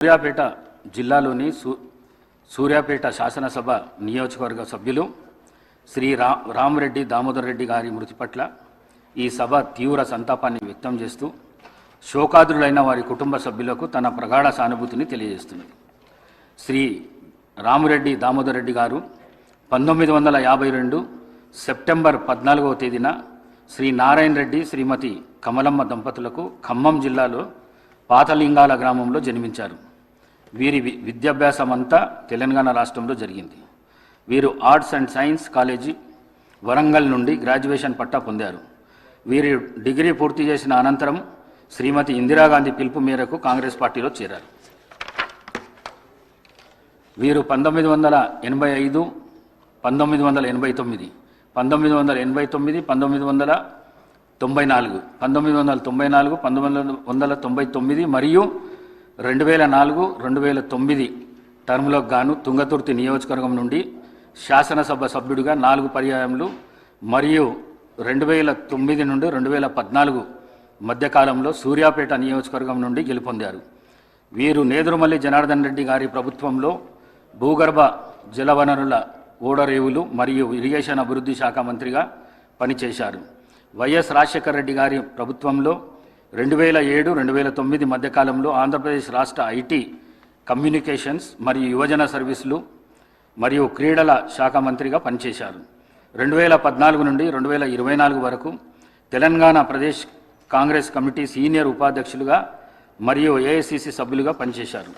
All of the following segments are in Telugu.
సూర్యాపేట జిల్లాలోని సూర్యాపేట శాసనసభ నియోజకవర్గ సభ్యులు శ్రీ రామరెడ్డి దామోదర్ రెడ్డి గారి మృతి పట్ల ఈ సభ తీవ్ర సంతాపాన్ని వ్యక్తం చేస్తూ శోకాదులైన వారి కుటుంబ సభ్యులకు తన ప్రగాఢ సానుభూతిని తెలియజేస్తున్నది. శ్రీ రామరెడ్డి దామోదర్ రెడ్డి గారు 1952 సెప్టెంబర్ 14వ తేదీన శ్రీ నారాయణ రెడ్డి శ్రీమతి కమలమ్మ దంపతులకు ఖమ్మం జిల్లాలో పాతలింగాల గ్రామంలో జన్మించారు. వీరి విద్యాభ్యాసం అంతా తెలంగాణ రాష్ట్రంలో జరిగింది. వీరు arts and science college Warangal నుండి గ్రాడ్యుయేషన్ పట్టా పొందారు. వీరు డిగ్రీ పూర్తి చేసిన అనంతరం శ్రీమతి ఇందిరాగాంధీ పిలుపు మేరకు కాంగ్రెస్ పార్టీలో చేరారు. వీరు 1985, 1989, 1989, 1994, 1999 మరియు 2004, 2009 టర్మ్లకు గాను తుంగతుర్తి నియోజకవర్గం నుండి శాసనసభ సభ్యుడిగా 4 పర్యాయములు మరియు 2009 నుండి 2014 మధ్యకాలంలో సూర్యాపేట నియోజకవర్గం నుండి గెలుపొందారు. వీరు నేదురుమల్లి జనార్దన్ రెడ్డి గారి ప్రభుత్వంలో భూగర్భ జలవనరుల ఓడరేవులు మరియు ఇరిగేషన్ అభివృద్ధి శాఖ మంత్రిగా పనిచేశారు. వైఎస్ రాజశేఖర రెడ్డి గారి ప్రభుత్వంలో 2007, 2009 మధ్యకాలంలో ఆంధ్రప్రదేశ్ రాష్ట్ర ఐటీ, కమ్యూనికేషన్స్ మరియు యువజన సర్వీసులు మరియు క్రీడల శాఖ మంత్రిగా పనిచేశారు. 2014 నుండి 2024 వరకు తెలంగాణ ప్రదేశ్ కాంగ్రెస్ కమిటీ సీనియర్ ఉపాధ్యక్షులుగా మరియు ఏఐసిసి సభ్యులుగా పనిచేశారు.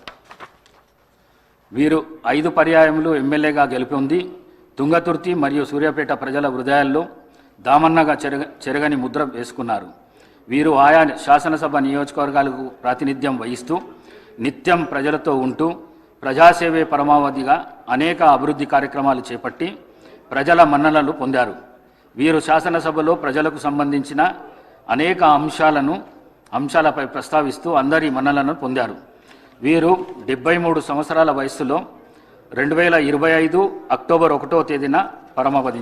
వీరు 5 పర్యాయములు ఎమ్మెల్యేగా గెలుపొంది తుంగతుర్తి మరియు సూర్యాపేట ప్రజల హృదయాల్లో దామన్నగా చెరగని ముద్ర వేసుకున్నారు. వీరు ఆయా శాసనసభ నియోజకవర్గాలకు ప్రాతినిధ్యం వహిస్తూ నిత్యం ప్రజలతో ఉంటూ ప్రజాసేవే పరమావధిగా అనేక అభివృద్ధి కార్యక్రమాలు చేపట్టి ప్రజల మన్ననలు పొందారు. వీరు శాసనసభలో ప్రజలకు సంబంధించిన అనేక అంశాలపై ప్రస్తావిస్తూ అందరి మన్ననలను పొందారు. వీరు 73 సంవత్సరాల వయస్సులో 2025 అక్టోబర్ 1వ తేదీన పరమపదించారు.